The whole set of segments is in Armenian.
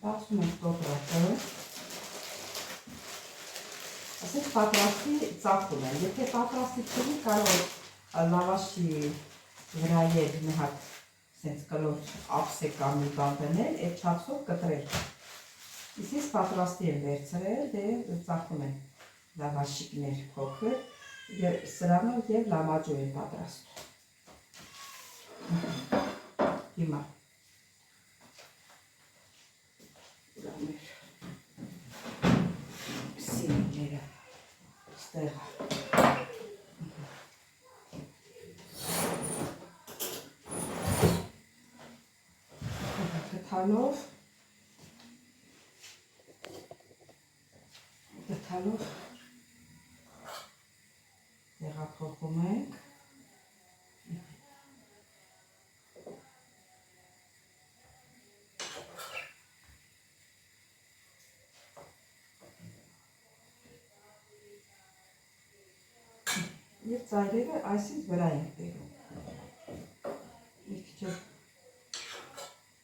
Բացում ենք տոպրակը։ Ասենք պատրաստի ծախում են, եթե պատրաստի չունի կարող լավաշի վրայեր մի հատ սենց կլոր ափսե կամ մի բան դնել, այդ չափսով կտրել։ Իսկ ես պատրաստի եմ վերցրել, դե ծախում են լավաշիկներ փոքր, սրանով և լամաջո են պատրաստում։ Հիմա մեր սիրիները ստեղ գթալով տեղափոխում ենք։ Եվ ծայրերը այսինչ վրա ենք բերում։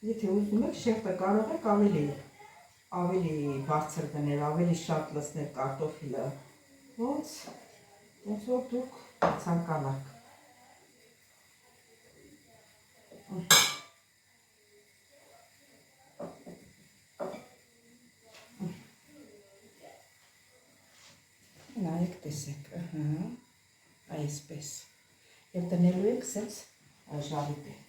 Եթե ուզում եք, շեֆը կարող եք ավելի բարձր դնել, ավելի շատ լցնել կարտոֆիլը, ոնց որ դուք ցանկանաք։ Նայեք, տեսեք, այսպես։ Եվ դնելու եք սենց ժարիտեք։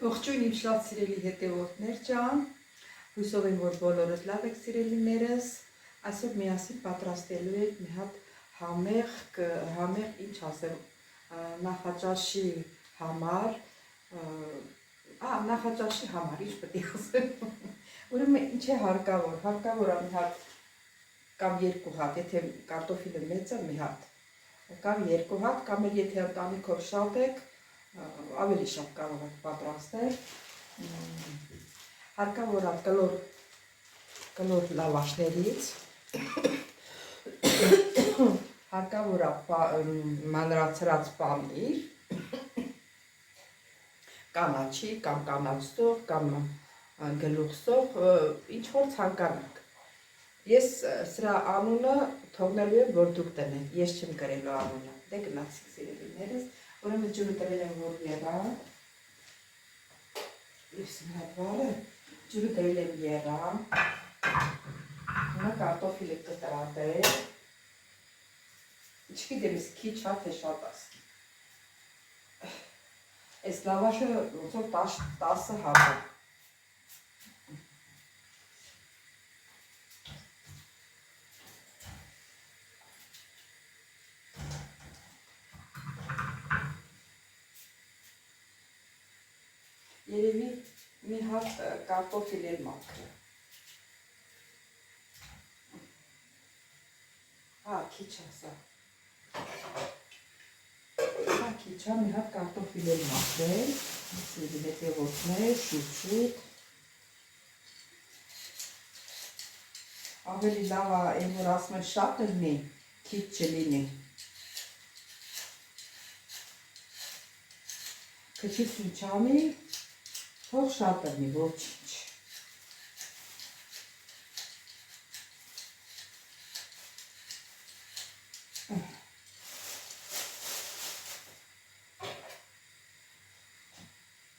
Ողջույն իմ շատ սիրելի հետևորդներ ջան, հույսով եմ, որ բոլորս լավ եք սիրելիներս, այսօր միասին պատրաստելու ենք մի հատ համեղ ինչ ասեմ, նախաճաշի համար, ինչ պետք է ասեմ, ուրեմն ինչ է հարկավոր է մի հատ կամ երկու հատ, եթե կարտոֆիլը մեծ է մի հատ, կամ երկու հատ, կամ եթե ընտանիքով շատ եք, ավելի շատ կարող եք պատրաստել, հարկավոր է կլոր լավաշներից, հարկավոր է մանրացրած պանիր, կանաչի կամ կանաչսող կամ գլուխսող, ինչ որ ցանկանաք։ Ես սրա անունը թողնելու եմ, որ դուք տնեք, ես չեմ գրելու անունը, դե գնացիք սիրելիներս, ուրեմն ջուրը դրել եմ, որ եռա, ես նհատվարը, ջուրը դրել եմ եռա, հիմա կարտոֆիլը կտրատել, չգիտեմ, քիչ հա թե շատ ասկի։ Այս լավաշը ոնց որ 10 հատ է։ Երևի մի հատ կարտոֆիլ էլ մաքրը։ Քիչ է սա։ Քիչ է, մի հատ կարտոֆիլ էլ մաքրել, հետևորդներ, շուտ։ Ավելի լավ է, այն որ ասում են շատ լինի, քիչ չլինի։ Քչություն չանի, թող շատ լինի, ոչինչ։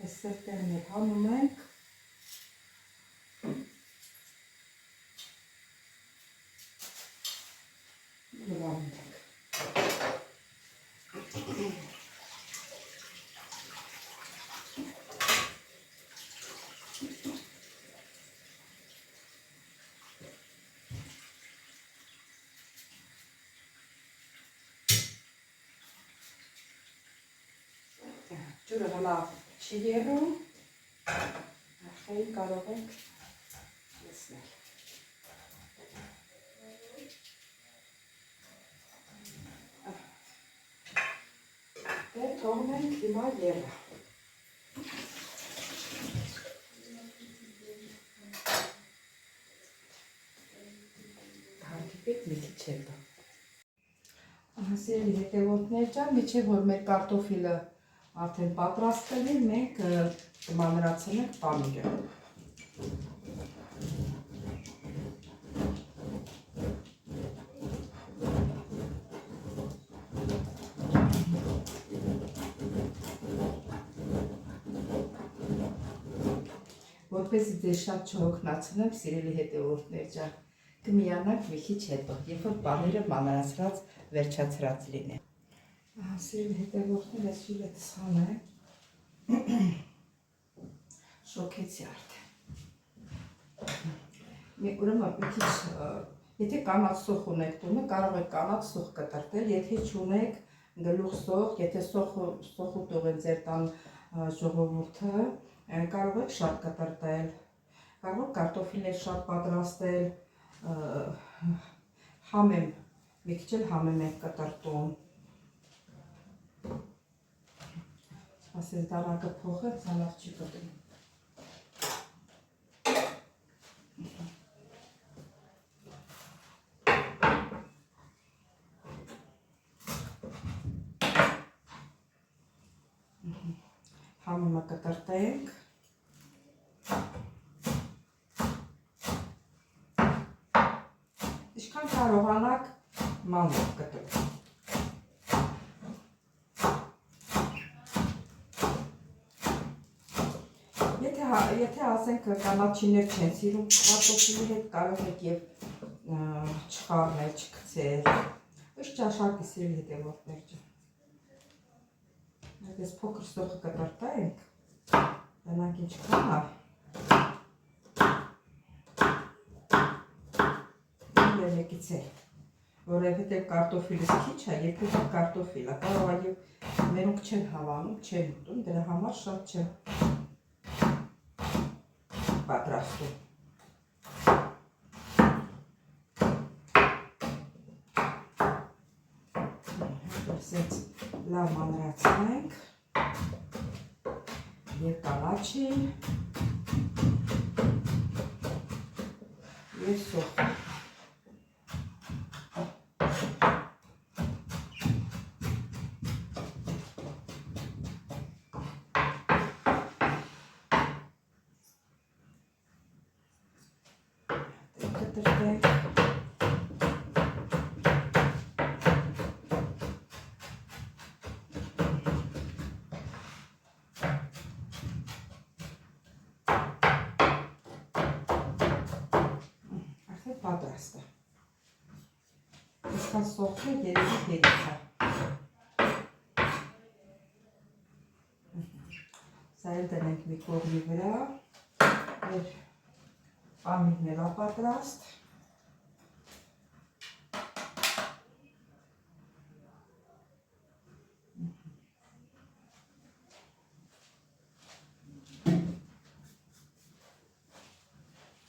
Այս սրտերն էլ հանում ենք։ Լվանում ենք։ Ջուրը հլավ չի եղում, նախային կարող ենք լցնել։ Դե թողնենք հիմա եղա։ Հարկի փոքրիկ մի քիչ հետո։ Սիրելի հետևորդներ ջան, միջև որ մեր կարտոֆիլը արդեն պատրաստ կլինի, մենք կմանրացնենք պանիրը։ Որպեսզի ձեզ շատ չհոգնեցնեմ, սիրելի հետևորդներ ջան, կմիանանք մի քիչ հետո, երբ որ պանիրը մանրացրած վերջացրած լինի։ Սիրելի հետևորդներ, այս ֆիլետս հանեմ։ Շոքեցի արդեն։ Ուրեմն մի քիչ, եթե կանաչ սոխ ունեք տունը, կարող եք կանաչ սոխ կտրատել, եթե չունեք գլուխ սոխ, եթե սոխ ուտող են ձեր տան ժողովուրդը, կարող եք շատ կտրատել, կարող եք կարտոֆիլներ շատ պատրաստել, համեմ, մի քիչ էլ համեմ եք կտրտում։ Ասես դարակը փոխել, սա լավ չի կտրում։ Համեմը կտրտենք։ Ինչքան կարողանաք մանր կտրել։ Եթե ասենք կանաչիներ չեն սիրում կարտոֆիլի հետ, կարող եք եւ չխառնել, չգցել։ Ոչ ճաշակի սիրելի հետևորդներ ջան։ Այս փոքր սոխը կտրտենք, դրանք ինչքան է։ Եկեցել, որովհետև կարտոֆիլս քիչ է, երկու կարտոֆիլ է, կարող է մերոնք չեն հավանում, չեն ուտում, դրա համար շատ չեն պատրաստում։ Այսպես լավ մանրացնենք եւ կանաչին եւ սոխը։ Պատրաստ է։ Այսքան սոխը երևի հերիք է։ Սա էլ դնենք մի կողմի վրա։ Մեր պանիրն էլ է պատրաստ։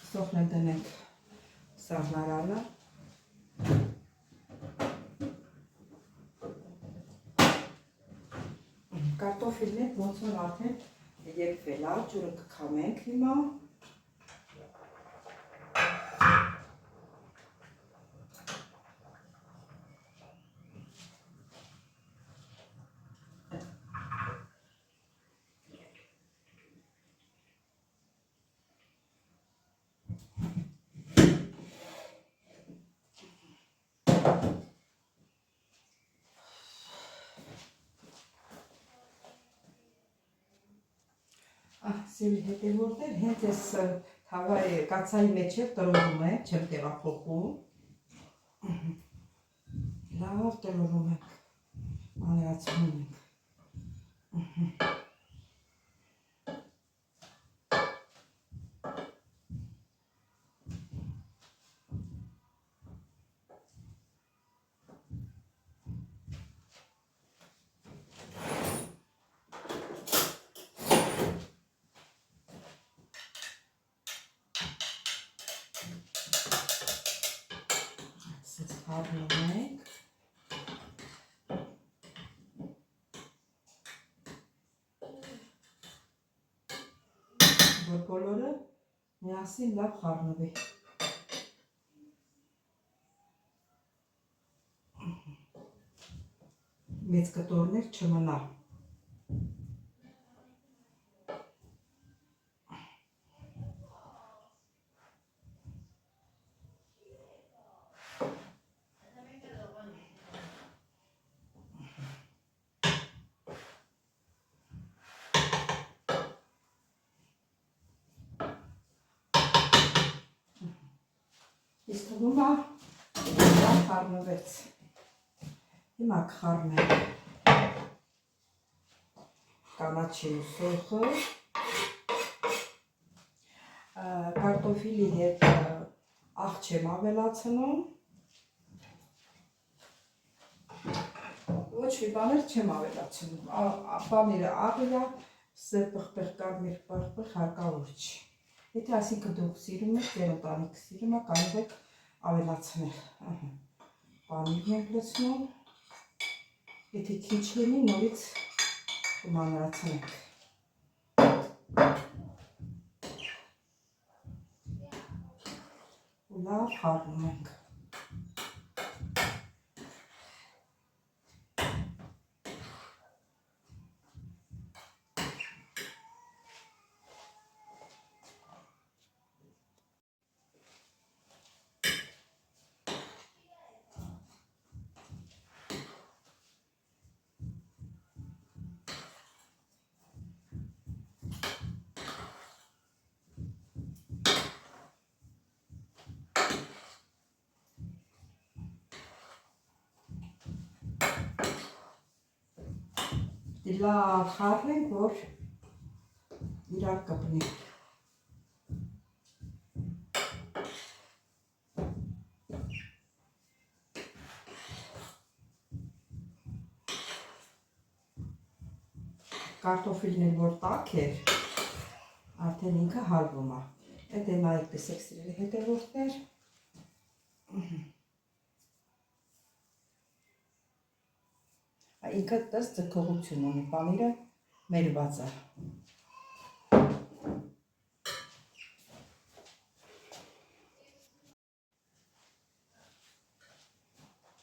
Սոխն էլ դնենք սաղմարանը։ Կարտոֆիլն ոնց որ արդեն եպվել է, ջուրը կքամենք հիմա։ Սիրելի հետևորդներ, հենց այս կացայի մեջ էլ տրորում է, չեմ տեղափոխում։ Լավ տրորում ենք, մանրացնում ենք։ Խառնում ենք։ Որ բոլորը միասին լավ խառնվի։ մեծ կտորներ չմնա։ Իսկ թվում է խառնվեց։ Հիմա կխառնենք կանաչի սոխը, կարտոֆիլի հետ աղ չեմ ավելացնում, ոչ մի բաներ չեմ ավելացնում, պանիրը աղիա, պղպեղ, կարմիր պղպեղ հարկավոր չի։ Եթե այսինքն դուք սիրում եք, ձեր ընտանիքը սիրում է, կարող եք ավելացնել։ Պանիրն ենք լցնում, եթե քիչ լինի, նորից կմանրացնենք։ Ու լավ խառնում ենք։ Լավ խառնենք, որ իրար կպնի։ Կարտոֆիլն էլ որ տաք էր, արդեն ինքը հալվում է։ Եթե նայեք տեսեք սիրելի հետևորդներ, ինքը տես ձգողություն ունի, պանիրը մերված է։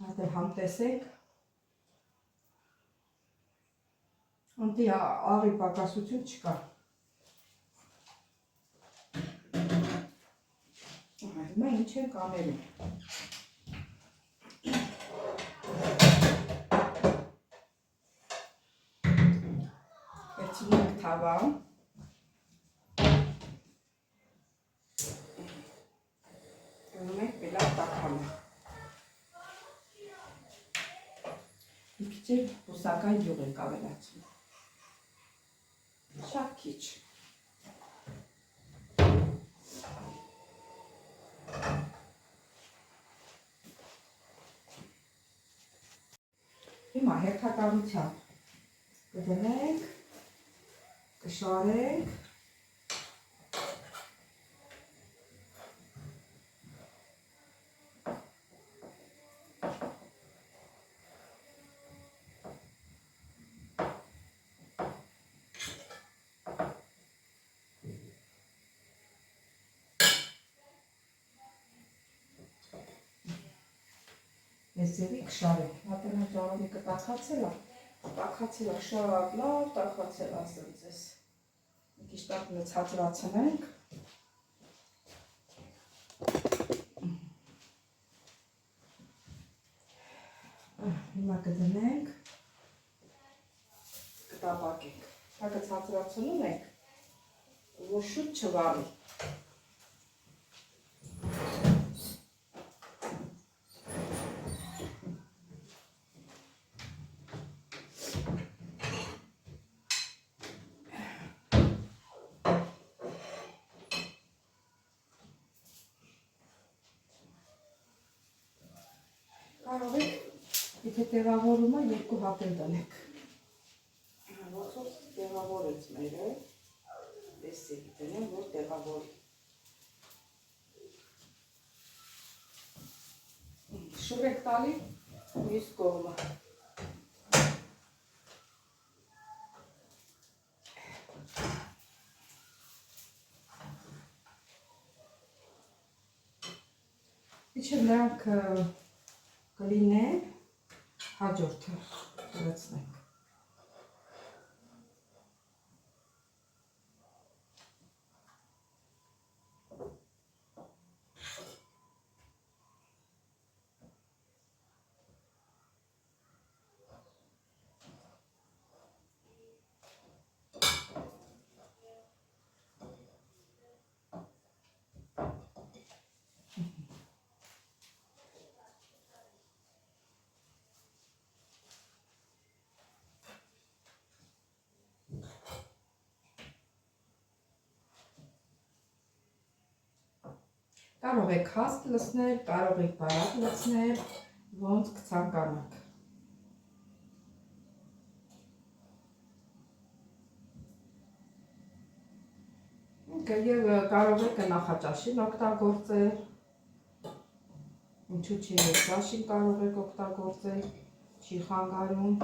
Այդը համ տեսեք, ընտի աղի պակասություն չկա։ Հիմա ինչ ենք անելու։ Վերցնում ենք թավան, գնում ենք լավ տաքանը։ Մի քիչ բուսական յուղ ենք ավելացնում։ Շատ քիչ։ Հիմա հերթականությամբ կդնենք, կշարենք, ես ձևի կշարենք, հատենա ճարոնիկը տաքացել է, շատ լավ տաքացել ասեմ ձեզ, մի քիչ տակնը ցածրացնենք, հիմա կդնենք, կտապակենք, տակը ցածրացնում ենք, որ շուտ չվարի։ Կարող եք, եթե տեղավորում է, երկու հատ էլ դնեք։ Ոնցով տեղավորեց մերը, տեսեք դնեմ, որ տեղավորի։ Շուռ եք տալի, մյուս կողմը։ Իչը նրանք կլինեն հաջորդը։ լցնենք։ Կարող եք հաստ լցնել, կարող եք բարակ լցնել, ոնց կցանկանաք։ Եվ կարող եք նախաճաշին օգտագործել, ինչու՞ չի, ճաշին կարող եք օգտագործել, չի խանգարում։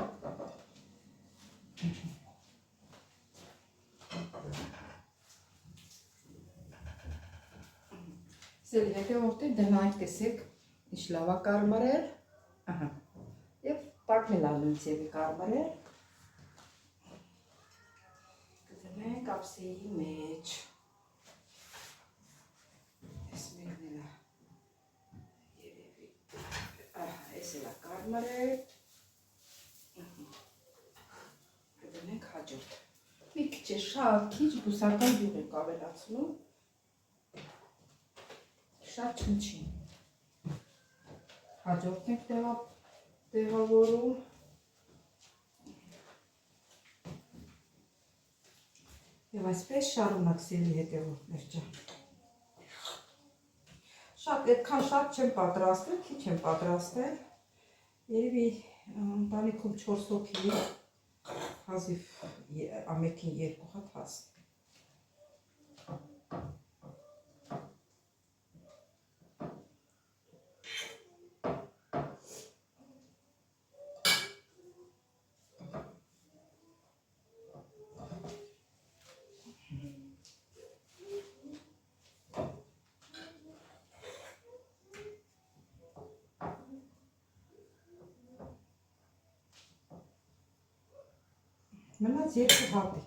Սերի հետևորդին դնայք տեսեք, ինչ լավ է կարմրել, և տակն էլ նույնց եւ է կարմրել, կդնենք ափսեի մեջ, ես մեկն էլ երևի, ես էլ է կարմրել, կդնենք հաջորդ, մի քիչ է շատ քիչ բուսական յուղ ենք ավելացնում, շատ չնչին, հաջորդն ենք տեղավորում, և այսպես շարունակ սիրելի հետևորդներ ջան, այդքան շատ չեմ պատրաստել, քիչ եմ պատրաստել, երևի ընտանիքում 4 հոգի, հազիվ ամենքին 2 հատ հասնի։ Մնաց 2 հատի։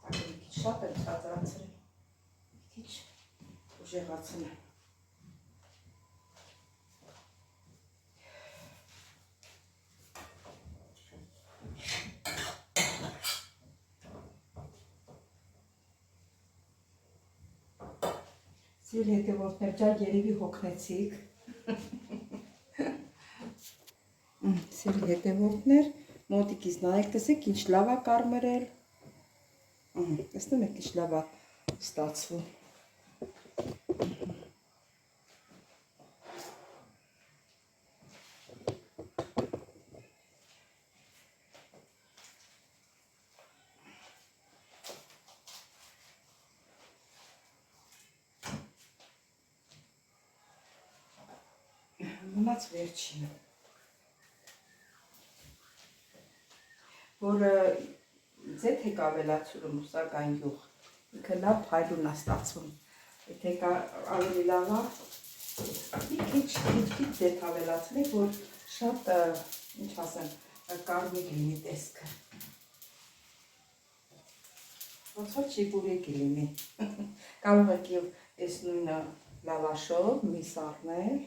Մի քիչ շատ եմ ցածրացրել, մի քիչ ուժեղացնեմ։ Սիրելի հետևորդներ ջան, երևի հոգնեցիք։ Սիրելի հետևորդներ, մոտիկից նայեք, տեսեք ինչ լավ է կարմրել։ Տեսնում եք ինչ լավ է ստացվում։ Մնաց վերջինը, որ ձեթ եք ավելացնում սակայն յուղ, ինքը լավ փայլուն է ստացվում, եթե ավելի լավ է, մի քիչ ձեթ ավելացնեք, որ շատ, ինչ ասեմ, կարմիր լինի տեսքը, ոնց որ չիբուրեկի լինի, կարող եք և այս նույնը լավաշով միս առնել,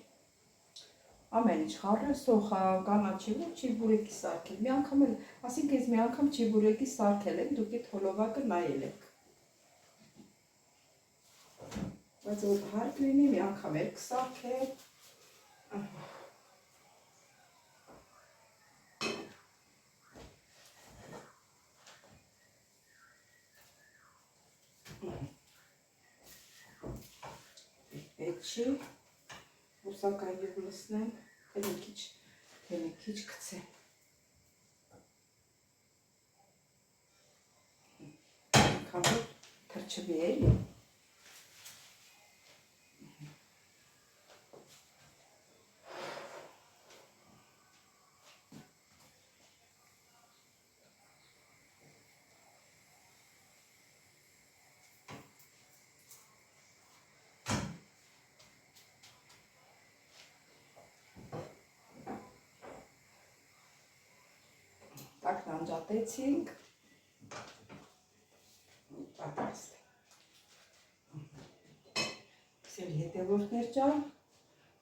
ամեն ինչ խառը, սոխա, կանաչի, չիբուրեկի սարքել, մի անգամ էլ, ասինք ես մի անգամ չիբուրեկի սարքել եմ, դուք այդ հոլովակը նայել եք, բայց որ հարկ լինի, մի անգամ էլ կսարքել, պետք չի, բուսական յուղ լցնեմ, թե մի քիչ գցեմ, անգամ որ թրջվի էլի, տակն անջատեցինք, պատրաստ է։ Սիրելի հետևորդներ ջան,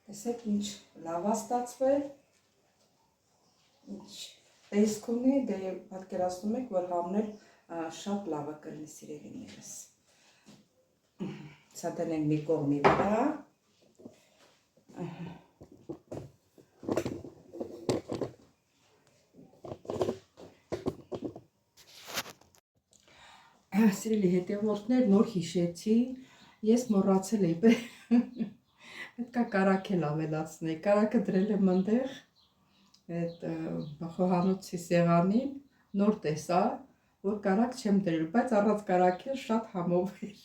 տեսեք ինչ լավ է ստացվել, ինչ տեսք ունի, դե պատկերացնում եք, որ համնել շատ լավ է կլինի սիրելիներս։ Սա դնենք մի կողմի վրա։ Սիրելի հետևորդներ, նոր հիշեցի, ես մոռացել էի, պետք է կարագ էլ ավելացնել, կարագը դրել եմ այնտեղ, այդ խոհանոցի սեղանին, նոր տեսա, որ կարագ չեմ դրել, բայց առանց կարագի շատ համով էր։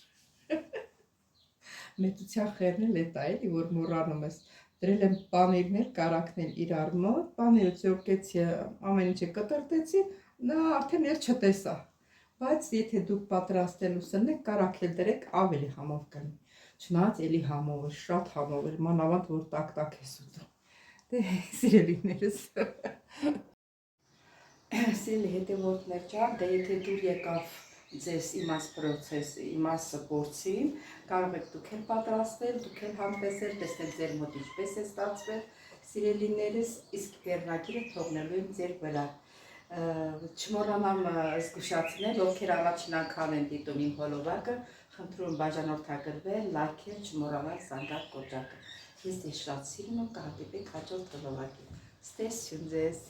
Մեծության խերն էլ էտա էլի, որ մոռանում ես, դրել եմ պանիրներ, կարագներ իրար մոտ, պանիրը ձորկեցի, ամեն ինչը կտրտեցի, նա արդեն էլ չտեսա, բայց եթե դուք պատրաստելուց եք, կարագ էլ դրեք, ավելի համով կլինի, չնայած էլի համով էր, շատ համով էր, մանավանդ որ տակ-տակ ես ուտում, դե սիրելիներս, սիրելի հետևորդներ ջան, դե եթե դուր եկավ ձեզ իմաց պրոցես, իմաց փորձին, կարող եք դուք էլ պատրաստել, դուք էլ համտեսել, տեսնել ձեր մոտ ինչպես է ստացվել, սիրելիներս, իսկ վերնագիրը թողնելու եմ ձեր վրա։ Չմոռանամ զգուշացնել, ովքեր առաջին անգամ են դիտում իմ հոլովակը, խնդրում բաժանորդագրվել, լայքել, չմոռանալ զանգակ կոճակը։ Ես ձեզ շատ սիրում եմ, կհանդիպենք հաջորդ հոլովակին։ Ստեսություն ձեզ։